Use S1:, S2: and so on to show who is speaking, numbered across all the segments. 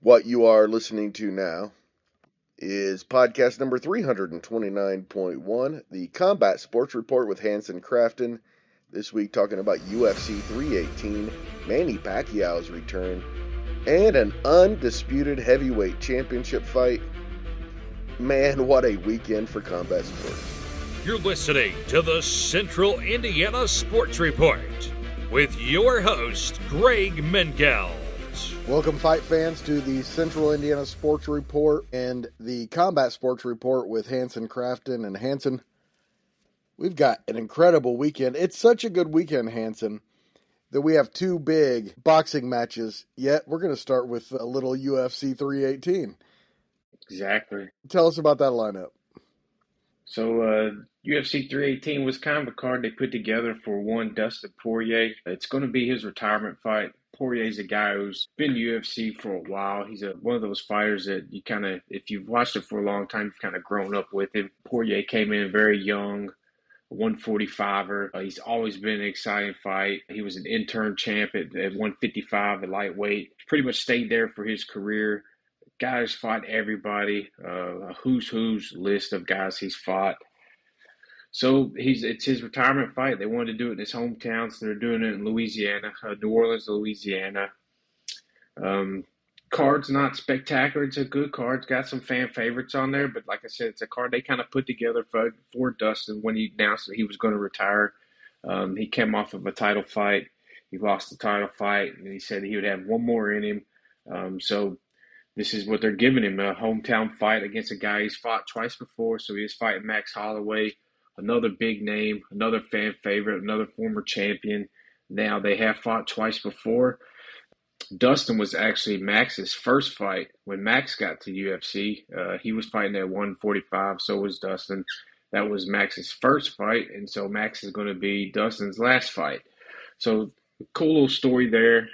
S1: What you are listening to now is podcast number 329.1, the Combat Sports Report with Hanson Crafton. This week talking about UFC 318, Manny Pacquiao's return, and an undisputed heavyweight championship fight. Man, what a weekend for combat sports.
S2: You're listening to the Central Indiana Sports Report with your host, Greg Mengel.
S3: Welcome, fight fans, to the Central Indiana Sports Report and the Combat Sports Report with Hanson Crafton. And Hanson, we've got an incredible weekend. It's such a good weekend, Hanson, that we have two big boxing matches, yet we're going to start with a little UFC 318.
S4: Exactly.
S3: Tell us about that lineup.
S4: So UFC 318 was kind of a card they put together for one Dustin Poirier. It's going to be his retirement fight. Poirier's a guy who's been UFC for a while. He's one of those fighters that you kind of, if you've watched it for a long time, you've kind of grown up with him. Poirier came in very young, 145er. He's always been an exciting fight. He was an interim champ at 155 at lightweight. Pretty much stayed there for his career. Guys fought everybody, a who's list of guys he's fought. So it's his retirement fight. They wanted to do it in his hometown, so they're doing it in Louisiana, New Orleans, Louisiana. Card's not spectacular. It's a good card. It's got some fan favorites on there, but like I said, it's a card they kind of put together for Dustin when he announced that he was going to retire. He came off of a title fight. He lost the title fight, and he said he would have one more in him. So this is what they're giving him, a hometown fight against a guy he's fought twice before. So he is fighting Max Holloway, another big name, another fan favorite, another former champion. Now, they have fought twice before. Dustin was actually Max's first fight when Max got to UFC. He was fighting at 145, so was Dustin. That was Max's first fight, and so Max is going to be Dustin's last fight. So, cool little story there.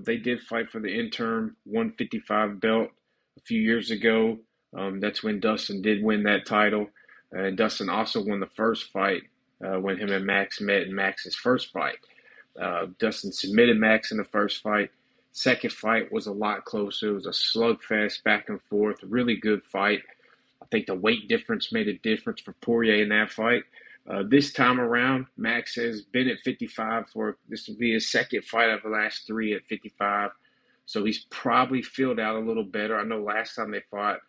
S4: They did fight for the interim 155 belt a few years ago. That's when Dustin did win that title. And Dustin also won the first fight when him and Max met in Max's first fight. Dustin submitted Max in the first fight. Second fight was a lot closer. It was a slugfest, back and forth, really good fight. I think the weight difference made a difference for Poirier in that fight. This time around, Max has been at 55 this will be his second fight of the last three at 55. So he's probably filled out a little better. I know last time they fought,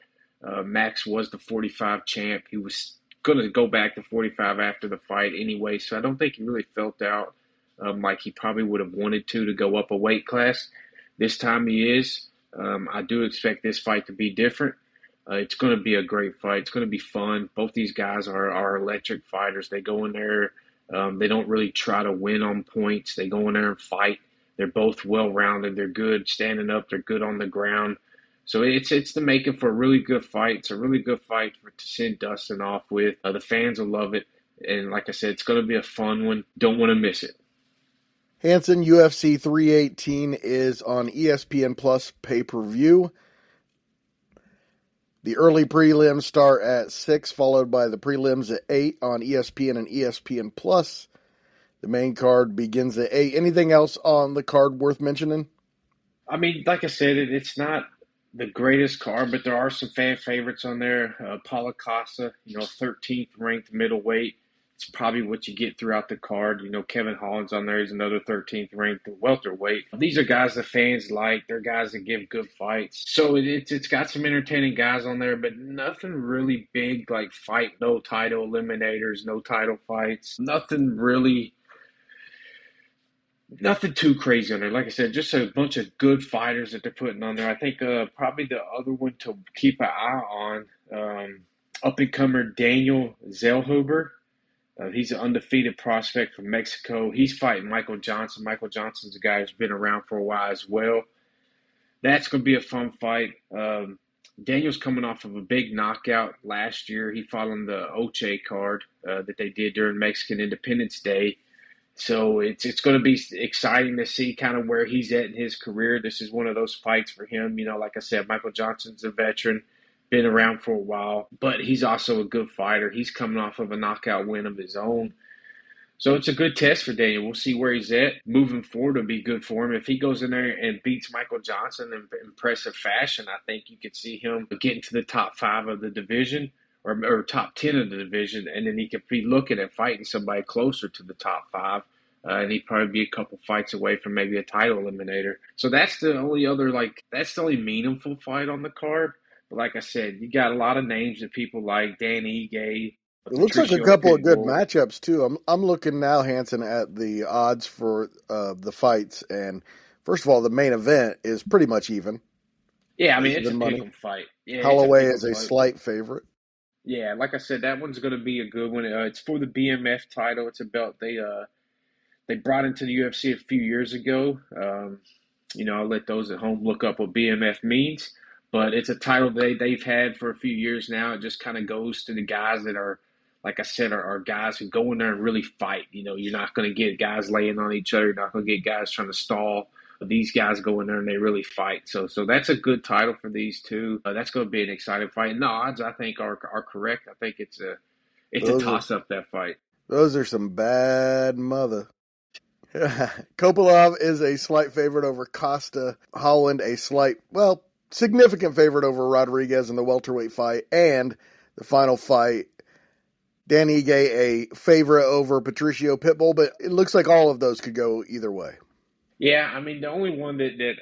S4: Max was the 45 champ. He was going to go back to 45 after the fight anyway, so I don't think he really felt out like he probably would have wanted to go up a weight class. This time he is. I do expect this fight to be different. It's going to be a great fight. It's going to be fun. Both these guys are electric fighters. They go in there. They don't really try to win on points. They go in there and fight. They're both well-rounded. They're good standing up. They're good on the ground. So it's the making for a really good fight. It's a really good fight to send Dustin off with. The fans will love it. And like I said, it's going to be a fun one. Don't want to miss it.
S3: Hanson, UFC 318 is on ESPN Plus pay-per-view. The early prelims start at 6, followed by the prelims at 8 on ESPN and ESPN Plus. The main card begins at 8. Anything else on the card worth mentioning?
S4: I mean, like I said, it's not the greatest card, but there are some fan favorites on there. Paulo Costa, 13th ranked middleweight. It's probably what you get throughout the card. Kevin Holland's on there. He's another 13th ranked welterweight. These are guys that fans like. They're guys that give good fights. So it's got some entertaining guys on there, but nothing really big like fight. No title eliminators, no title fights. Nothing too crazy on there. Like I said, just a bunch of good fighters that they're putting on there. I think probably the other one to keep an eye on, up-and-comer Daniel Zellhuber. He's an undefeated prospect from Mexico. He's fighting Michael Johnson. Michael Johnson's a guy who's been around for a while as well. That's going to be a fun fight. Daniel's coming off of a big knockout last year. He fought on the Oche card that they did during Mexican Independence Day. So it's going to be exciting to see kind of where he's at in his career. This is one of those fights for him. Like I said, Michael Johnson's a veteran, been around for a while, but he's also a good fighter. He's coming off of a knockout win of his own. So it's a good test for Daniel. We'll see where he's at. Moving forward will be good for him. If he goes in there and beats Michael Johnson in impressive fashion, I think you could see him getting to the top 5 of the division or top 10 of the division, and then he could be looking at fighting somebody closer to the top 5. And he'd probably be a couple fights away from maybe a title eliminator. So that's the only that's the only meaningful fight on the card. But like I said, you got a lot of names that people like: Dan Ige,
S3: It looks like a
S4: Patricio
S3: couple of good
S4: Pitbull.
S3: matchups too. I'm looking now, Hanson, at the odds for the fights, and first of all, the main event is pretty much even.
S4: Yeah, I mean, it's a
S3: Even money.
S4: pick'em fight. Yeah,
S3: Holloway
S4: it's
S3: is a
S4: fight.
S3: slight favorite.
S4: Yeah, like I said, that one's going to be a good one. It's for the BMF title. It's a belt they brought into the UFC a few years ago. I'll let those at home look up what BMF means. But it's a title they've had for a few years now. It just kind of goes to the guys that are, like I said, are guys who go in there and really fight. You're not going to get guys laying on each other. You're not going to get guys trying to stall. These guys go in there and they really fight. So that's a good title for these two. That's going to be an exciting fight. And the odds, I think, are correct. I think it's a toss-up, that fight.
S3: Those are some bad mother. Kopilov is a slight favorite over Costa. Holland a significant favorite over Rodriguez in the welterweight fight. And the final fight, Dan Ige a favorite over Patricio Pitbull. But it looks like all of those could go either way.
S4: Yeah, I mean, the only one that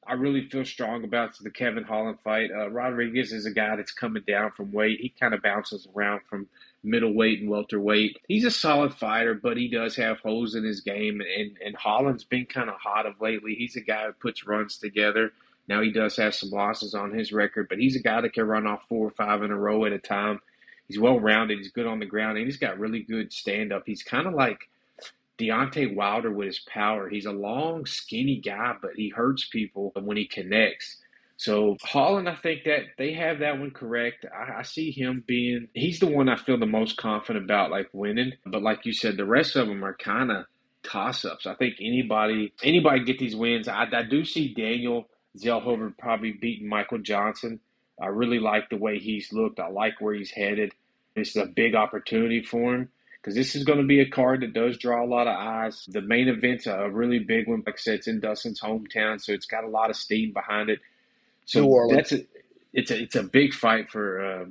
S4: I really feel strong about is the Kevin Holland fight. Rodriguez is a guy that's coming down from weight. He kind of bounces around from middleweight and welterweight. He's a solid fighter, but he does have holes in his game, and Holland's been kind of hot of lately. He's a guy who puts runs together. Now he does have some losses on his record, but he's a guy that can run off 4 or 5 in a row at a time. He's well-rounded. He's good on the ground, and he's got really good stand-up. He's kind of like Deontay Wilder with his power. He's a long, skinny guy, but he hurts people when he connects. So Holland, I think that they have that one correct. I see him he's the one I feel the most confident about, like, winning. But like you said, the rest of them are kind of toss-ups. I think anybody get these wins. I do see Daniel Zellhuber probably beating Michael Johnson. I really like the way he's looked. I like where he's headed. This is a big opportunity for him, because this is going to be a card that does draw a lot of eyes. The main event's a really big one. Like I said, it's in Dustin's hometown, so it's got a lot of steam behind it. So it's a big fight for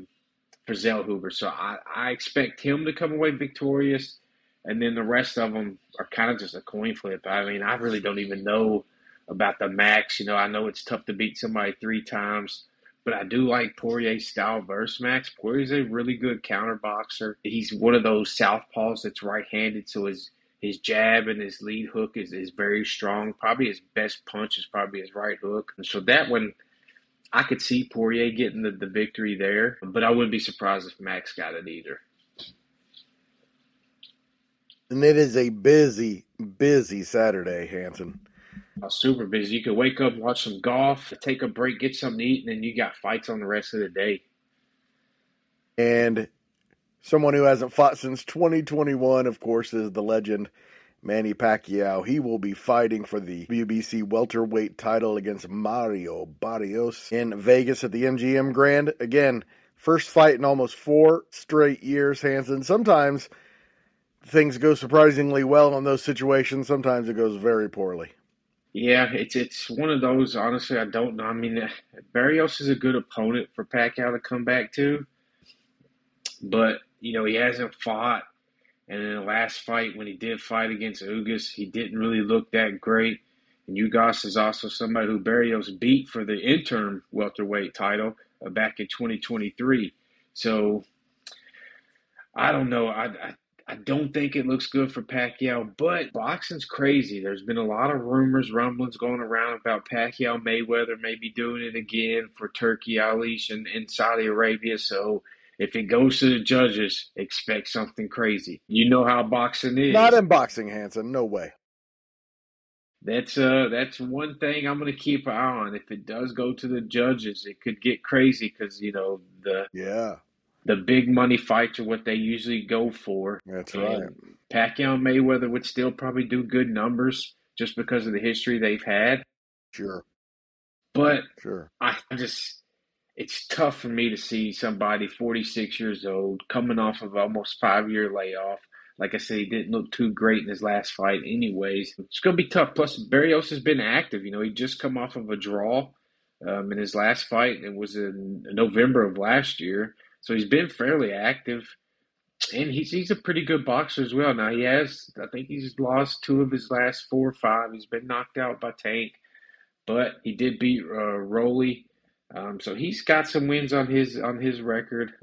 S4: Zellhuber. So I expect him to come away victorious, and then the rest of them are kind of just a coin flip. I mean, I really don't even know about the Max. I know it's tough to beat somebody 3 times. But I do like Poirier's style versus Max. Poirier's a really good counter boxer. He's one of those southpaws that's right-handed, so his jab and his lead hook is very strong. Probably his best punch is probably his right hook. And so that one, I could see Poirier getting the victory there, but I wouldn't be surprised if Max got it either.
S3: And it is a busy, busy Saturday, Hanson.
S4: Super busy. You could wake up, watch some golf, take a break, get something to eat, and then you got fights on the rest of the day.
S3: And someone who hasn't fought since 2021, of course, is the legend Manny Pacquiao. He will be fighting for the WBC welterweight title against Mario Barrios in Vegas at the MGM Grand. Again, first fight in almost 4 straight years, Hanson. Sometimes things go surprisingly well in those situations. Sometimes it goes very poorly.
S4: Yeah, it's one of those, honestly, I don't know. I mean, Barrios is a good opponent for Pacquiao to come back to, but, he hasn't fought. And in the last fight, when he did fight against Ugas, he didn't really look that great. And Ugas is also somebody who Barrios beat for the interim welterweight title back in 2023. So, I don't know. I don't think it looks good for Pacquiao, but boxing's crazy. There's been a lot of rumblings going around about Pacquiao Mayweather maybe doing it again for Turkey, Ali, and Saudi Arabia. So if it goes to the judges, expect something crazy. You know how boxing is.
S3: Not in boxing, Hanson. No way.
S4: That's one thing I'm going to keep an eye on. If it does go to the judges, it could get crazy because, the big money fights are what they usually go for.
S3: That's right.
S4: Pacquiao and Mayweather would still probably do good numbers just because of the history they've had.
S3: Sure.
S4: But
S3: sure.
S4: It's tough for me to see somebody 46 years old coming off of almost 5-year layoff, Like I said, he didn't look too great in his last fight anyways. It's going to be tough. Plus, Barrios has been active. He just come off of a draw in his last fight. It was in November of last year. So he's been fairly active. And he's a pretty good boxer as well. Now, I think he's lost 2 of his last 4 or 5. He's been knocked out by Tank. But he did beat Roley. So he's got some wins on his record.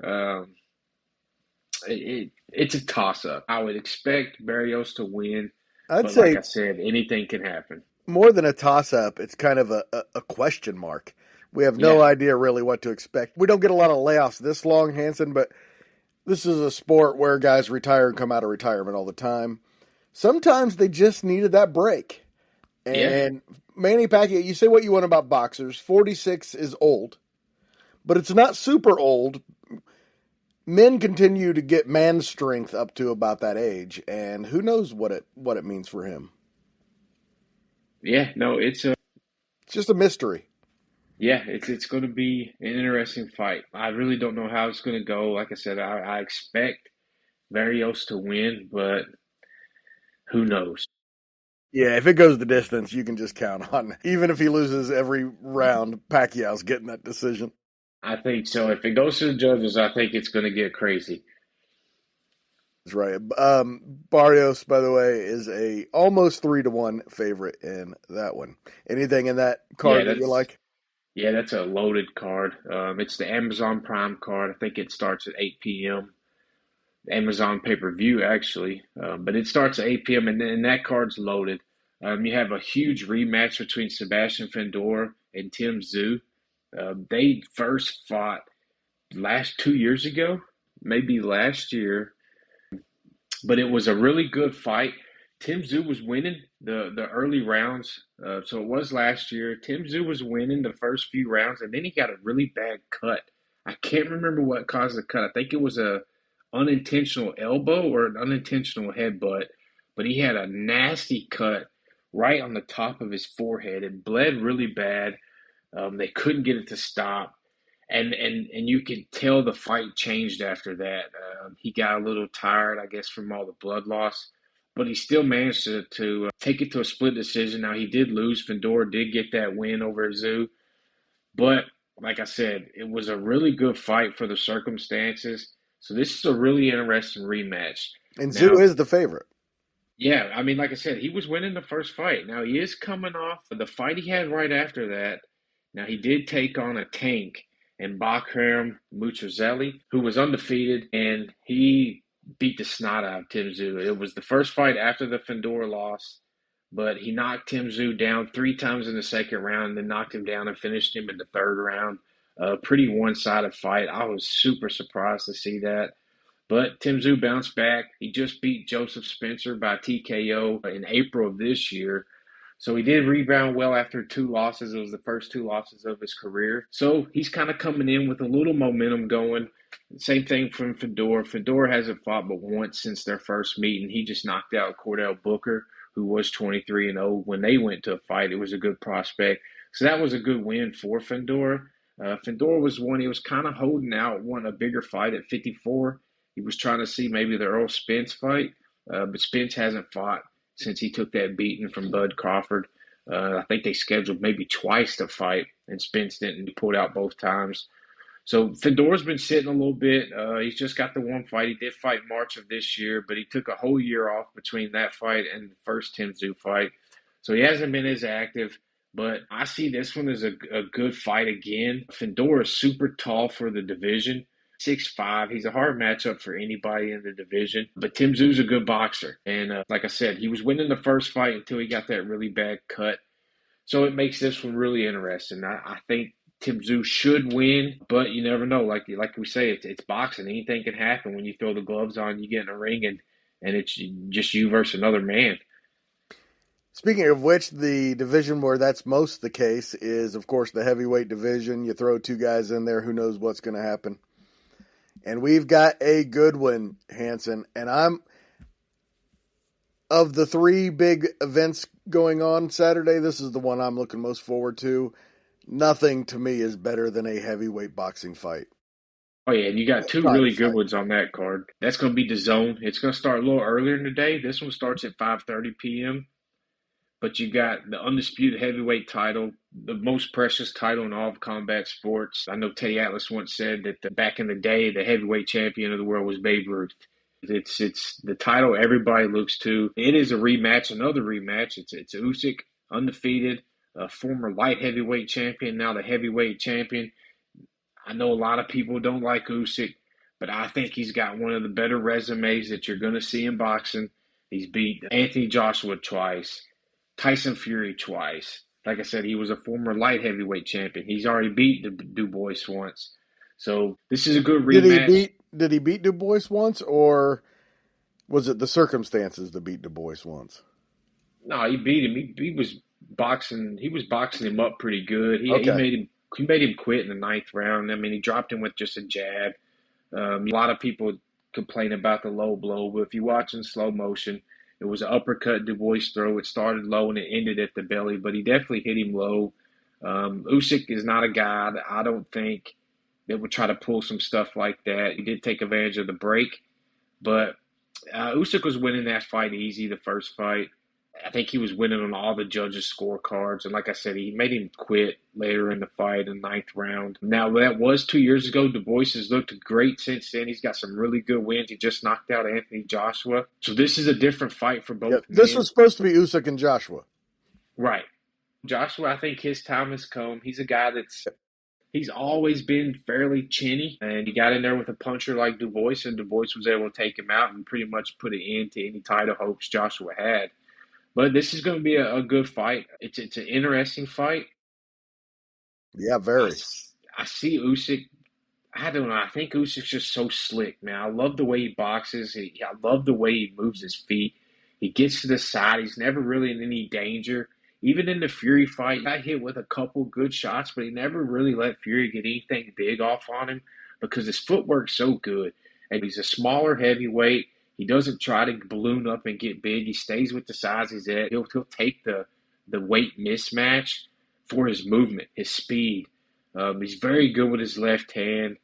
S4: It's a toss-up. I would expect Barrios to win,
S3: I'd
S4: but
S3: say
S4: like I said, anything can happen.
S3: more than a toss-up, it's kind of a question mark. We have no
S4: Yeah.
S3: idea really what to expect. We don't get a lot of layoffs this long, Hanson, but this is a sport where guys retire and come out of retirement all the time. Sometimes they just needed that break. And Manny Pacquiao, you say what you want about boxers. 46 is old, but it's not super old. Men continue to get man strength up to about that age, and who knows what it means for him.
S4: Yeah, no, it's
S3: just a mystery.
S4: Yeah, it's going to be an interesting fight. I really don't know how it's going to go. Like I said, I expect Barrios to win, but who knows?
S3: Yeah, if it goes the distance, you can just count on. Even if he loses every round, Pacquiao's getting that decision.
S4: I think so. If it goes to the judges, I think it's going to get crazy.
S3: That's right. Barrios, by the way, is a almost 3-1 favorite in that one. Anything in that card that you like?
S4: Yeah, that's a loaded card. It's the Amazon Prime card. I think it starts at 8 p.m. Amazon pay-per-view, actually. But it starts at 8 p.m., and that card's loaded. You have a huge rematch between Sebastian Fedor and Tim Tszyu. They first fought 2 years ago, maybe last year. But it was a really good fight. Tim Tszyu was winning the early rounds. So it was last year. Tim Tszyu was winning the first few rounds, and then he got a really bad cut. I can't remember what caused the cut. I think it was a unintentional elbow or an unintentional headbutt. But he had a nasty cut right on the top of his forehead. It bled really bad. They couldn't get it to stop. And you could tell the fight changed after that. He got a little tired, I guess, from all the blood loss. But he still managed to take it to a split decision. Now, he did lose. Fedor did get that win over Tszyu. But, like I said, it was a really good fight for the circumstances. So this is a really interesting rematch.
S3: And Tszyu is the favorite.
S4: Yeah, I mean, like I said, he was winning the first fight. Now, he is coming off the fight he had right after that. Now, he did take on a Tank and Bakram Muccizelli, who was undefeated, and he beat the snot out of Tim Tszyu. It was the first fight after the Fedor loss, but he knocked Tim Tszyu down 3 times in the second round, then knocked him down and finished him in the third round. A pretty one-sided fight. I was super surprised to see that. But Tim Tszyu bounced back. He just beat Joseph Spencer by TKO in April of this year. So he did rebound well after 2 losses. It was the first 2 losses of his career. So he's kind of coming in with a little momentum going. Same thing from Fedor. Fedor hasn't fought but once since their first meeting. He just knocked out Cordell Booker, who was 23-0 when they went to a fight. It was a good prospect. So that was a good win for Fedor. Fedor was one he was kind of holding out, wanting a bigger fight at 54. He was trying to see maybe the Earl Spence fight, but Spence hasn't fought since he took that beating from Bud Crawford. I think they scheduled maybe twice to fight, and Spence didn't. He pulled out both times. So Fedor's been sitting a little bit. He's just got the one fight. He did fight March of this year, but he took a whole year off between that fight and the first Tim Tszyu fight. So he hasn't been as active, but I see this one as a good fight again. Fedor is super tall for the division. 6'5". He's a hard matchup for anybody in the division. But Tim Tszyu's a good boxer. And like I said, he was winning the first fight until he got that really bad cut. So it makes this one really interesting. I think Tim Tszyu should win, but you never know. Like we say, it's boxing. Anything can happen when you throw the gloves on, you get in a ring, and it's just you versus another man.
S3: Speaking of which, the division where that's most the case is, of course, the heavyweight division. You throw 2 guys in there, who knows what's going to happen. And we've got a good one, Hanson. And of the 3 big events going on Saturday, this is the one I'm looking most forward to. Nothing to me is better than a heavyweight boxing fight.
S4: Oh yeah, and you got two
S3: Title
S4: really good
S3: fight.
S4: ones on that card. That's going to be the zone. It's going to start a little earlier in the day. This one starts at 5:30 p.m. But you got the undisputed heavyweight title, the most precious title in all of combat sports. I know Teddy Atlas once said that back in the day, the heavyweight champion of the world was Babe Ruth. It's the title everybody looks to. It is a rematch, another rematch. It's Usyk, undefeated, a former light heavyweight champion, now the heavyweight champion. I know a lot of people don't like Usyk, but I think he's got one of the better resumes that you're going to see in boxing. He's beat Anthony Joshua twice, Tyson Fury twice. Like I said, he was a former light heavyweight champion. He's already beat Du Bois once. So this is a good rematch.
S3: Did he beat Du Bois once, or was it the circumstances that beat Du Bois once?
S4: No, he beat him. He was boxing. He was boxing him up pretty good. He
S3: Okay.
S4: made him quit in the ninth round. I mean, he dropped him with just a jab. A lot of people complain about the low blow, but if you watch in slow motion, it was an uppercut Du Bois throw. It started low and it ended at the belly, but he definitely hit him low. Usyk is not a guy that I don't think that would try to pull some stuff like that. He did take advantage of the break, but Usyk was winning that fight easy, the first fight. I think he was winning on all the judges' scorecards. And like I said, he made him quit later in the fight in the ninth round. Now, that was 2 years ago. Du Bois has looked great since then. He's got some really good wins. He just knocked out Anthony Joshua. So this is a different fight for both men.
S3: This was supposed to be Usyk and Joshua.
S4: Right. Joshua, I think his time has come. He's a guy he's always been fairly chinny, and he got in there with a puncher like Du Bois, and Du Bois was able to take him out and pretty much put an end to any title hopes Joshua had. But this is going to be a good fight. It's an interesting fight.
S3: Yeah, very.
S4: I see Usyk. I don't know. I think Usyk's just so slick, man. I love the way he boxes. I love the way he moves his feet. He gets to the side. He's never really in any danger. Even in the Fury fight, he got hit with a couple good shots, but he never really let Fury get anything big off on him because his footwork's so good. And he's a smaller heavyweight. He doesn't try to balloon up and get big. He stays with the size he's at. He'll take the weight mismatch for his movement, his speed. He's very good with his left hand.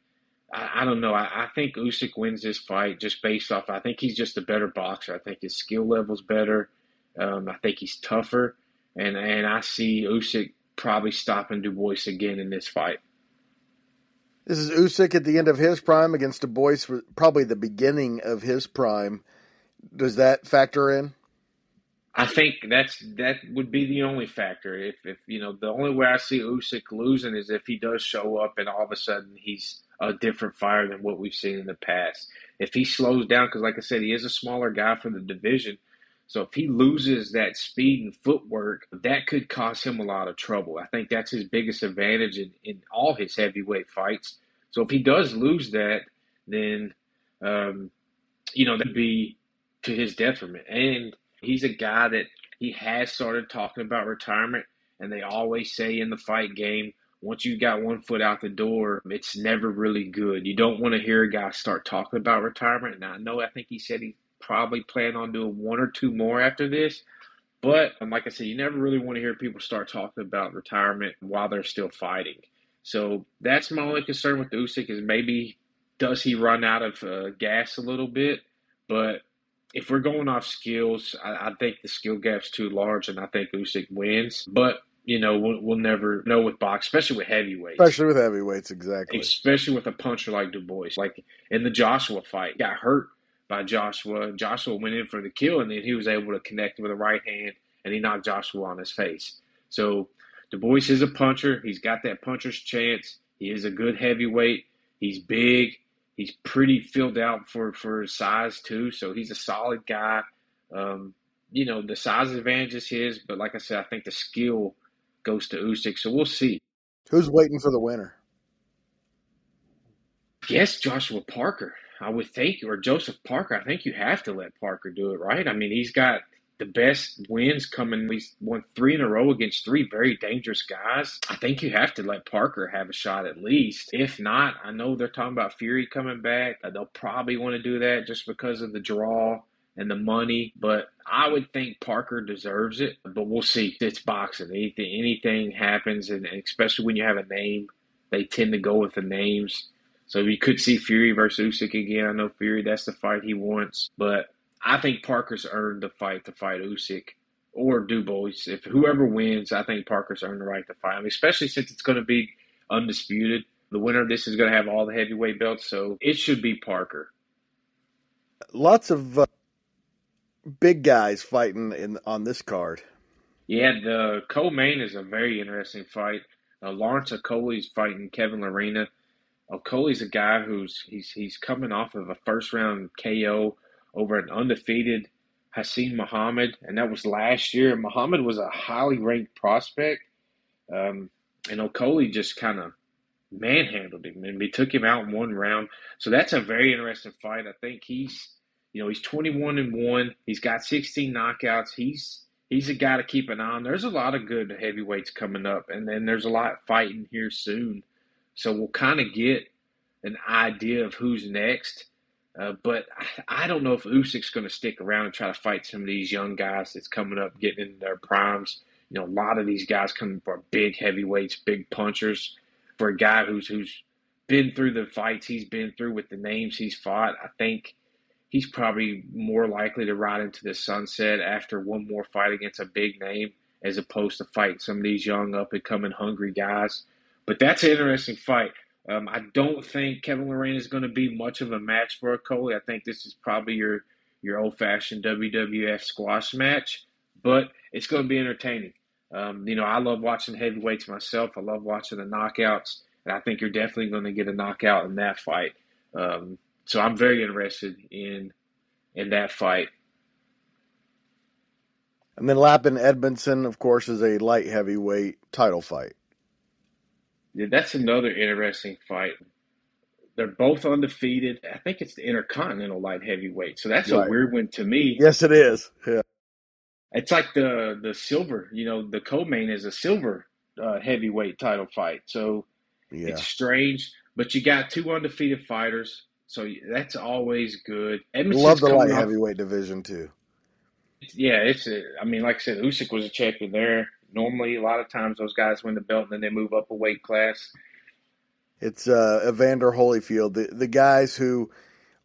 S4: I don't know. I think Usyk wins this fight just based off. I think he's just a better boxer. I think his skill level's better. I think he's tougher. And I see Usyk probably stopping Du Bois again in this fight.
S3: This is Usyk at the end of his prime against Du Bois, probably the beginning of his prime. Does that factor in?
S4: I think that would be the only factor. If the only way I see Usyk losing is if he does show up and all of a sudden he's a different fighter than what we've seen in the past. If he slows down, because like I said, he is a smaller guy for the division. So if he loses that speed and footwork, that could cause him a lot of trouble. I think that's his biggest advantage in all his heavyweight fights. So if he does lose that, then, that'd be to his detriment. And he's a guy that he has started talking about retirement, and they always say in the fight game, once you got one foot out the door, it's never really good. You don't want to hear a guy start talking about retirement. Now, I think he said he probably plan on doing one or two more after this. But like I said, you never really want to hear people start talking about retirement while they're still fighting. So that's my only concern with Usyk is maybe does he run out of gas a little bit? But if we're going off skills, I think the skill gap's too large, and I think Usyk wins. But we'll never know with box, especially with heavyweights.
S3: Especially with heavyweights, exactly.
S4: Especially with a puncher like Du Bois. Like in the Joshua fight, got hurt by Joshua. Joshua went in for the kill, and then he was able to connect with a right hand, and he knocked Joshua on his face. So Du Bois is a puncher. He's got that puncher's chance. He is a good heavyweight. He's big. He's pretty filled out for his size, too. So he's a solid guy. The size advantage is his, but like I said, I think the skill goes to Usyk. So we'll see.
S3: Who's waiting for the winner?
S4: Yes, Joshua Parker. I would think, or Joseph Parker. I think you have to let Parker do it, right? I mean, he's got the best wins coming. He's won 3 in a row against 3 very dangerous guys. I think you have to let Parker have a shot at least. If not, I know they're talking about Fury coming back. They'll probably want to do that just because of the draw and the money. But I would think Parker deserves it. But we'll see. It's boxing. Anything happens, and especially when you have a name, they tend to go with the names. So we could see Fury versus Usyk again. I know Fury, that's the fight he wants. But I think Parker's earned the fight to fight Usyk or Dubois. If whoever wins, I think Parker's earned the right to fight him, especially since it's going to be undisputed. The winner of this is going to have all the heavyweight belts, so it should be Parker.
S3: Lots of big guys fighting on this card.
S4: Yeah, the co-main is a very interesting fight. Lawrence Okolie's fighting Kevin Lerena. Okolie's a guy he's coming off of a first-round KO over an undefeated Hassan Muhammad, and that was last year. Muhammad was a highly ranked prospect, and Okolie just kind of manhandled him, and we took him out in one round. So that's a very interesting fight. I think he's 21-1. He's got 16 knockouts. He's a guy to keep an eye on. There's a lot of good heavyweights coming up, and then there's a lot fighting here soon. So we'll kind of get an idea of who's next. But I don't know if Usyk's going to stick around and try to fight some of these young guys that's coming up, getting in their primes. A lot of these guys coming for big heavyweights, big punchers. For a guy who's been through the fights he's been through with the names he's fought, I think he's probably more likely to ride into the sunset after one more fight against a big name as opposed to fighting some of these young up-and-coming hungry guys. But that's an interesting fight. I don't think Kevin Lerena is going to be much of a match for Okolie. I think this is probably your old-fashioned WWF squash match, but it's going to be entertaining. I love watching heavyweights myself. I love watching the knockouts, and I think you're definitely going to get a knockout in that fight. So I'm very interested in that fight.
S3: And then Lappin Edmondson, of course, is a light heavyweight title fight.
S4: Yeah, that's another interesting fight. They're both undefeated. I think it's the Intercontinental light heavyweight. So that's
S3: right.
S4: A weird one to me.
S3: Yes, it is. Yeah.
S4: It's like the silver, the co-main is a silver heavyweight title fight. So It's strange, but you got two undefeated fighters. So that's always good.
S3: Love the light heavyweight division too.
S4: Yeah, like I said, Usyk was a champion there. Normally, a lot of times those guys win the belt and then they move up a weight class.
S3: It's Evander Holyfield, the guys who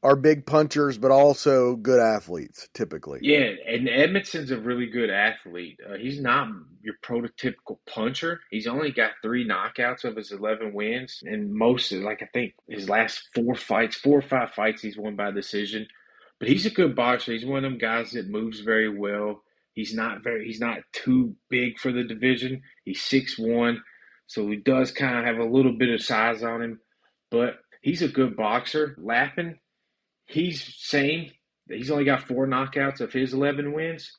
S3: are big punchers but also good athletes, typically.
S4: Yeah, and Edmondson's a really good athlete. He's not your prototypical puncher. He's only got 3 knockouts of his 11 wins, and I think his last 4 or 5 fights he's won by decision. But he's a good boxer. He's one of them guys that moves very well. He's not too big for the division. He's 6'1", so he does kind of have a little bit of size on him. But he's a good boxer. Lappin, he's same. He's only got 4 knockouts of his 11 wins,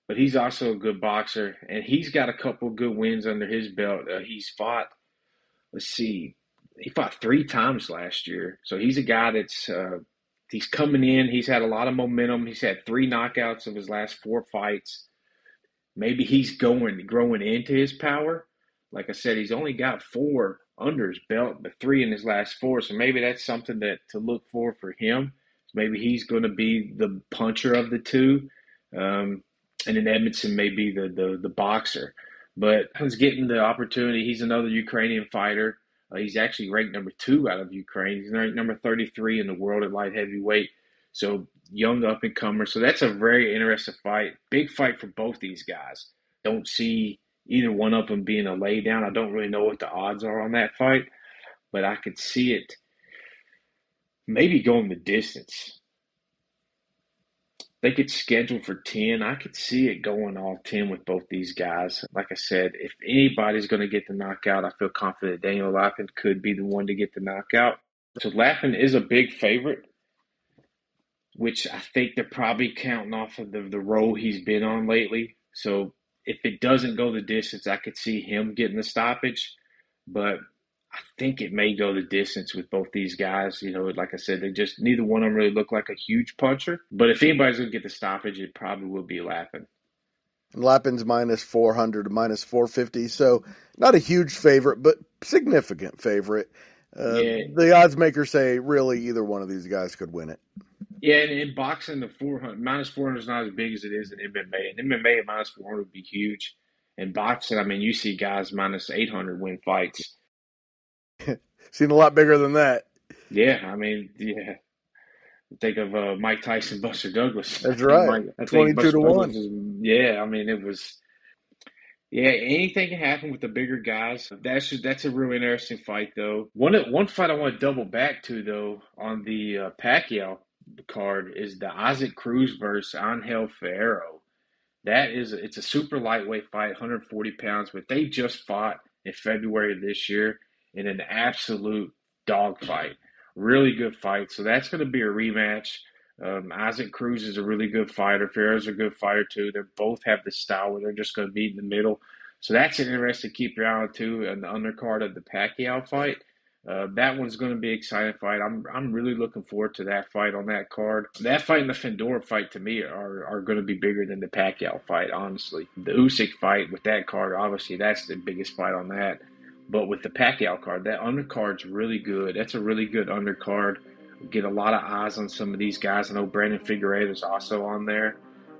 S4: but he's also a good boxer, and he's got a couple of good wins under his belt. He's fought, he fought 3 times last year. So he's a guy that's he's coming in. He's had a lot of momentum. He's had 3 knockouts of his last 4 fights. Maybe he's growing into his power. Like I said, he's only got 4 under his belt, but 3 in his last 4. So maybe that's something to look for him. Maybe he's going to be the puncher of the two, and then Edmondson may be the boxer. But he's getting the opportunity. He's another Ukrainian fighter. He's actually ranked number 2 out of Ukraine. He's ranked number 33 in the world at light heavyweight. So young up-and-comer. So that's a very interesting fight. Big fight for both these guys. Don't see either one of them being a laydown. I don't really know what the odds are on that fight, but I could see it maybe going the distance. They get scheduled for 10. I could see it going all 10 with both these guys. Like I said, if anybody's going to get the knockout, I feel confident Daniel Lappin could be the one to get the knockout. So Lappin is a big favorite, which I think they're probably counting off of the role he's been on lately. So if it doesn't go the distance, I could see him getting the stoppage. But I think it may go the distance with both these guys. Like I said, neither one of them really look like a huge puncher. But if anybody's going to get the stoppage, it probably will be Lappin.
S3: Lappin's minus 400 to minus 450, so not a huge favorite, but significant favorite. The odds makers say really either one of these guys could win it.
S4: Yeah, and in boxing, the minus 400 is not as big as it is in MMA. In MMA, a minus 400 would be huge. In boxing, you see guys minus 800 win fights.
S3: Seen a lot bigger than that.
S4: Yeah, I mean, yeah. Think of Mike Tyson, Buster Douglas.
S3: That's right.
S4: I think
S3: 22
S4: Buster
S3: to
S4: Douglas
S3: 1.
S4: is. Yeah, I mean, it was. Yeah, anything can happen with the bigger guys. That's a real interesting fight, though. One fight I want to double back to though on the Pacquiao card is the Isaac Cruz versus Angel Ferrero. It's a super lightweight fight, 140 pounds, but they just fought in February of this year in an absolute dogfight. Really good fight. So that's going to be a rematch. Isaac Cruz is a really good fighter. Ferrer's a good fighter too. They both have the style where they're just going to meet in the middle. So that's an interesting to keep your eye on too. And the undercard of the Pacquiao fight. That one's going to be an exciting fight. I'm really looking forward to that fight on that card. That fight and the Fedor fight to me are going to be bigger than the Pacquiao fight, honestly. The Usyk fight with that card, obviously, that's the biggest fight on that. But with the Pacquiao card, that undercard's really good. That's a really good undercard. Get a lot of eyes on some of these guys. I know Brandon Figueiredo's also on there.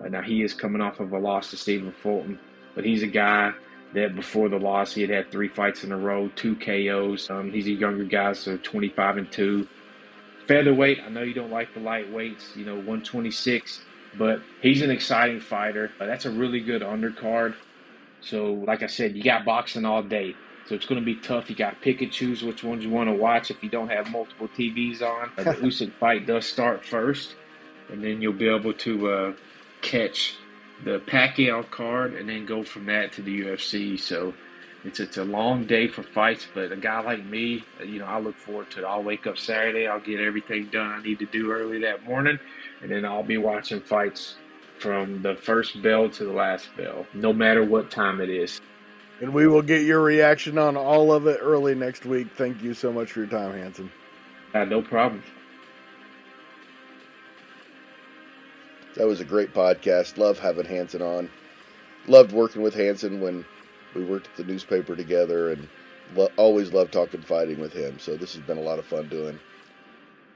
S4: Now he is coming off of a loss to Stephen Fulton, but he's a guy that before the loss he had 3 fights in a row, 2 KOs. He's a younger guy, so 25-2. Featherweight, I know you don't like the lightweights, 126, but he's an exciting fighter. That's a really good undercard. So, like I said, you got boxing all day. So it's going to be tough. You got to pick and choose which ones you want to watch if you don't have multiple TVs on. The Usyk fight does start first, and then you'll be able to catch the Pacquiao card and then go from that to the UFC. So it's a long day for fights, but a guy like me, I look forward to it. I'll wake up Saturday, I'll get everything done I need to do early that morning, and then I'll be watching fights from the first bell to the last bell, no matter what time it is.
S3: And we will get your reaction on all of it early next week. Thank you so much for your time, Hanson.
S4: No problem.
S1: That was a great podcast. Love having Hanson on. Loved working with Hanson when we worked at the newspaper together, and always loved talking fighting with him. So this has been a lot of fun doing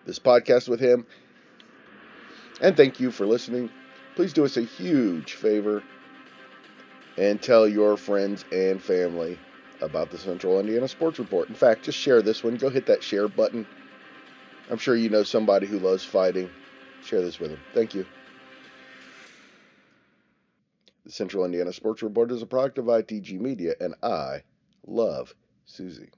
S1: this podcast with him. And thank you for listening. Please do us a huge favor and tell your friends and family about the Central Indiana Sports Report. In fact, just share this one. Go hit that share button. I'm sure you know somebody who loves fighting. Share this with them. Thank you. The Central Indiana Sports Report is a product of ITG Media, and I love Susie.